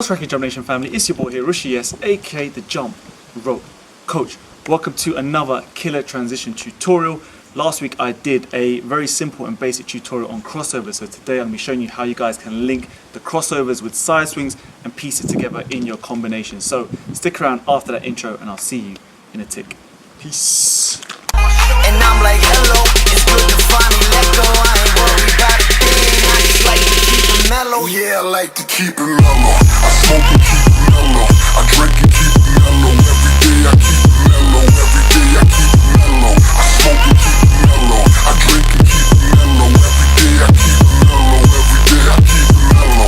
What's cracking, Jump Nation family? It's your boy here, Rishi S, aka the Jump Rope Coach. Welcome to another killer transition tutorial. Last week I did a very simple and basic tutorial on crossovers, so today I'm going to be showing you how you guys can link the crossovers with side swings and piece it together in your combination. So stick around after that intro and I'll see you in a tick. Peace. And I'm like, hello, it's good to finally let go. I ain't worried about a thing. I just like to keep it mellow. Yeah, I like to keep it mellow. I smoke and keep it mellow. I drink and keep it mellow. Every day I keep it mellow. Every day I keep it mellow. I smoke and keep it mellow. I drink and keep it mellow. Every day I keep it mellow. Every day I keep it mellow.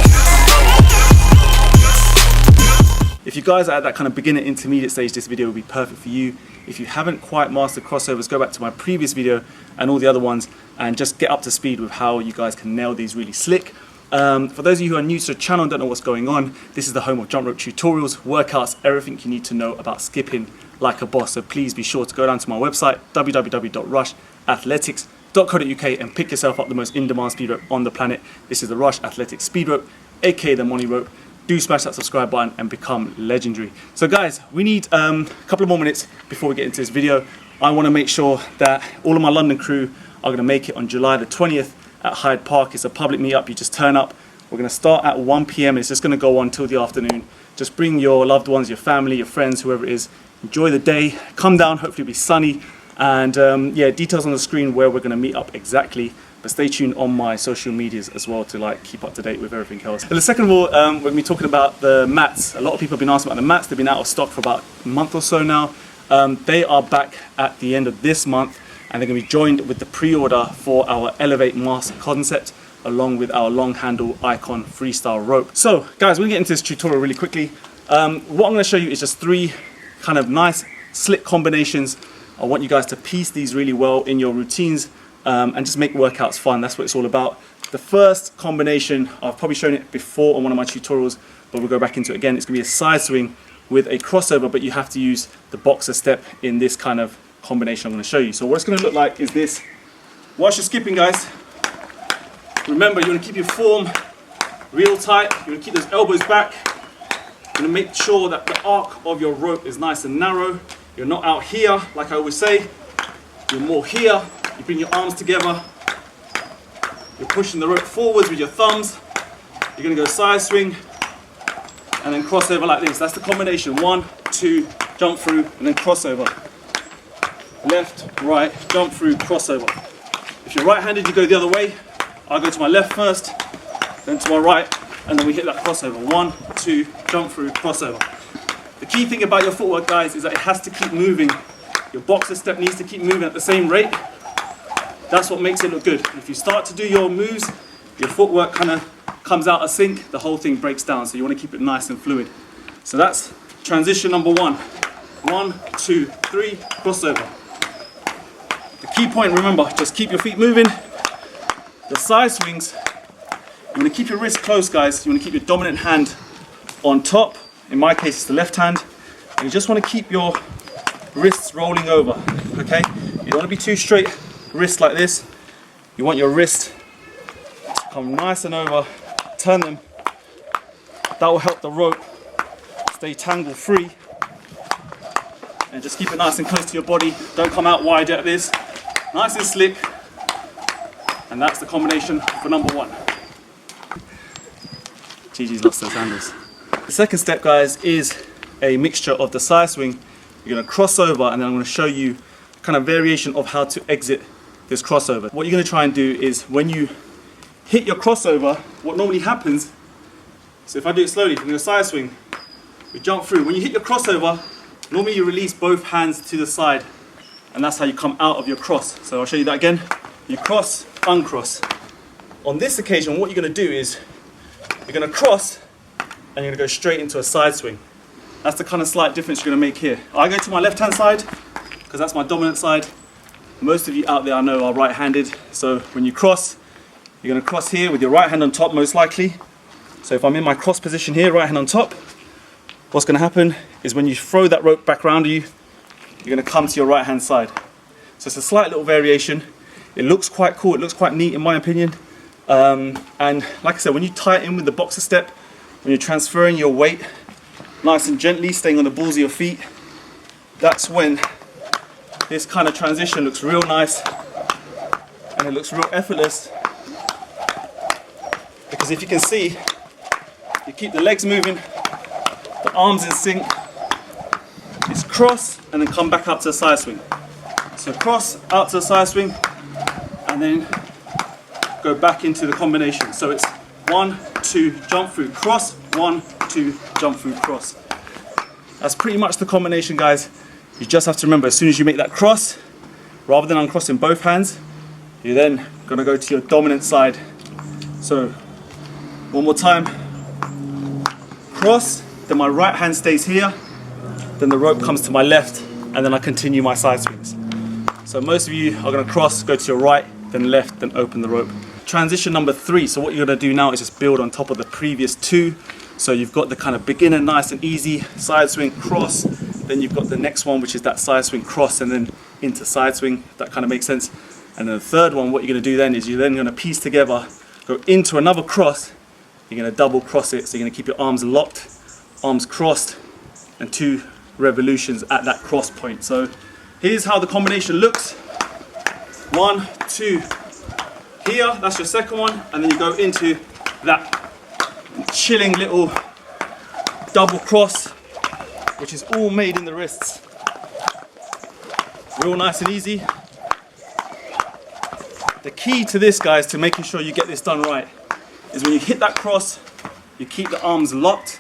If you guys are at that kind of beginner intermediate stage, this video will be perfect for you. If you haven't quite mastered crossovers, go back to my previous video and all the other ones and just get up to speed with how you guys can nail these really slick. For those of you who are new to the channel and don't know what's going on, this is the home of jump rope tutorials, workouts, everything you need to know about skipping like a boss. So please be sure to go down to my website, www.rushathletics.co.uk, and pick yourself up the most in-demand speed rope on the planet. This is the Rush Athletics Speed Rope, aka the Money Rope. Do smash that subscribe button and become legendary. So guys, we need a couple of more minutes before we get into this video. I want to make sure that all of my London crew are going to make it on July the 20th at Hyde Park. It's a public meetup. You just turn up. We're going to start at 1 PM. It's just going to go on till the afternoon. Just bring your loved ones, your family, your friends, whoever it is. Enjoy the day. Come down. Hopefully it'll be sunny. And yeah, details on the screen where we're going to meet up exactly. But stay tuned on my social medias as well to keep up to date with everything else. And the second of all, we're going to be talking about the mats. A lot of people have been asking about the mats. They've been out of stock for about a month or so now. They are back at the end of this month, and they're going to be joined with the pre-order for our Elevate Mask concept, along with our long handle Icon freestyle rope. So guys, we're going to get into this tutorial really quickly. What I'm going to show you is just three kind of nice slick combinations. I want you guys to piece these really well in your routines. And just make workouts fun. That's what it's all about. The first combination, I've probably shown it before on one of my tutorials, but we'll go back into it again. It's going to be a side swing with a crossover, but you have to use the boxer step in this kind of combination I'm going to show you. So what it's going to look like is this. Whilst you're skipping, guys, remember you want to keep your form real tight. You want to keep those elbows back. You want to make sure that the arc of your rope is nice and narrow. You're not out here, like I always say. You're more here. You bring your arms together, you're pushing the rope forwards with your thumbs, you're going to go side swing, and then crossover like this. That's the combination. 1, 2, jump through, and then crossover. Left, right, jump through, crossover. If you're right-handed, you go the other way. I'll go to my left first, then to my right, and then we hit that crossover. 1, 2, jump through, crossover. The key thing about your footwork, guys, is that it has to keep moving. Your boxer step needs to keep moving at the same rate. That's what makes it look good. If you start to do your moves, your footwork kind of comes out of sync, the whole thing breaks down. So you want to keep it nice and fluid. So that's transition number 1. 1, 2, 3, crossover. The key point, remember, just keep your feet moving. The side swings, you want to keep your wrists close, guys. You want to keep your dominant hand on top. In my case, it's the left hand. And you just want to keep your wrists rolling over, okay? You don't want to be too straight wrist like this. You want your wrist to come nice and over, turn them. That will help the rope stay tangle free, and just keep it nice and close to your body. Don't come out wide at this. Nice and slick. And that's the combination for number 1. Gigi's lost those handles. The second step, guys, is a mixture of the side swing. You're going to cross over, and then I'm going to show you kind of variation of how to exit this crossover. What you're going to try and do is when you hit your crossover, what normally happens, so if I do it slowly, from your side swing, we jump through. When you hit your crossover, normally you release both hands to the side, and that's how you come out of your cross. So I'll show you that again. You cross, uncross. On this occasion, what you're going to do is you're going to cross, and you're going to go straight into a side swing. That's the kind of slight difference you're going to make here. I go to my left-hand side, because that's my dominant side. Most of you out there I know are right-handed, so when you cross, you're going to cross here with your right hand on top most likely. So if I'm in my cross position here, right hand on top, what's going to happen is when you throw that rope back around you, you're going to come to your right-hand side. So it's a slight little variation. It looks quite cool, it looks quite neat in my opinion. And like I said, when you tie it in with the boxer step, when you're transferring your weight nice and gently, staying on the balls of your feet, that's when this kind of transition looks real nice and it looks real effortless. Because if you can see, you keep the legs moving, the arms in sync, it's cross and then come back out to a side swing. So cross, out to a side swing, and then go back into the combination. So it's 1, 2, jump through, cross, 1, 2, jump through, cross. That's pretty much the combination, guys. You just have to remember, as soon as you make that cross, rather than uncrossing both hands, you're then gonna go to your dominant side. So, one more time, cross, then my right hand stays here, then the rope comes to my left, and then I continue my side swings. So most of you are gonna cross, go to your right, then left, then open the rope. Transition number 3, so what you're gonna do now is just build on top of the previous 2. So you've got the kind of beginner, nice and easy, side swing, cross, then you've got the next one, which is that side swing, cross, and then into side swing. That kind of makes sense. And then the third one, what you're gonna do then is you're then gonna piece together, go into another cross, you're gonna double cross it, so you're gonna keep your arms locked, arms crossed, and 2 revolutions at that cross point. So here's how the combination looks. 1, 2, here, that's your second one, and then you go into that chilling little double cross, which is all made in the wrists. Real nice and easy. The key to this, guys, to making sure you get this done right, is when you hit that cross, you keep the arms locked.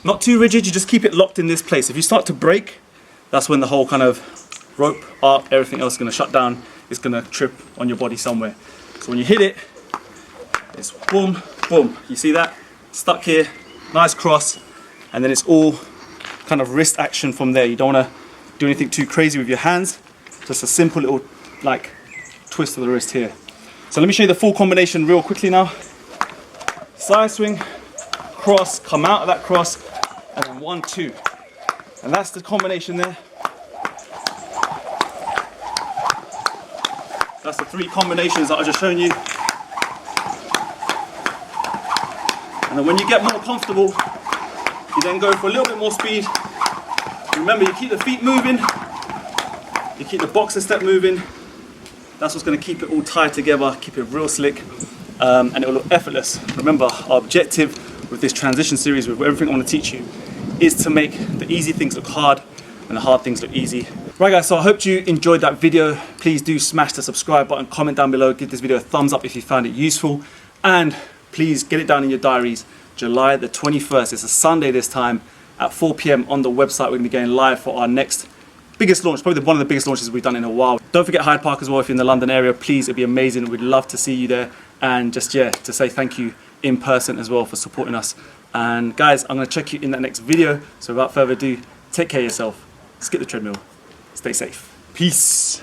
Not too rigid, you just keep it locked in this place. If you start to break, that's when the whole kind of rope, arc, everything else is gonna shut down. It's gonna trip on your body somewhere. So when you hit it, it's boom, boom. You see that? Stuck here, nice cross, and then it's all kind of wrist action from there. You don't wanna do anything too crazy with your hands. Just a simple little, like, twist of the wrist here. So let me show you the full combination real quickly now. Side swing, cross, come out of that cross, and then 1, 2. And that's the combination there. That's the 3 combinations that I just shown you. And then when you get more comfortable, you then go for a little bit more speed. Remember, you keep the feet moving, you keep the boxer step moving. That's what's going to keep it all tied together, keep it real slick, and it will look effortless. Remember, our objective with this transition series, with everything I want to teach you, is to make the easy things look hard and the hard things look easy. Right guys, so I hope you enjoyed that video. Please do smash the subscribe button, comment down below, give this video a thumbs up if you found it useful, and please get it down in your diaries. July the 21st, it's a Sunday this time, at 4 PM on the website. We're going to be going live for our next biggest launch, probably one of the biggest launches we've done in a while. Don't forget Hyde Park as well if you're in the London area. Please, it'd be amazing. We'd love to see you there, and just, yeah, to say thank you in person as well for supporting us. And guys, I'm going to check you in that next video. So without further ado, take care of yourself, skip the treadmill, stay safe. Peace.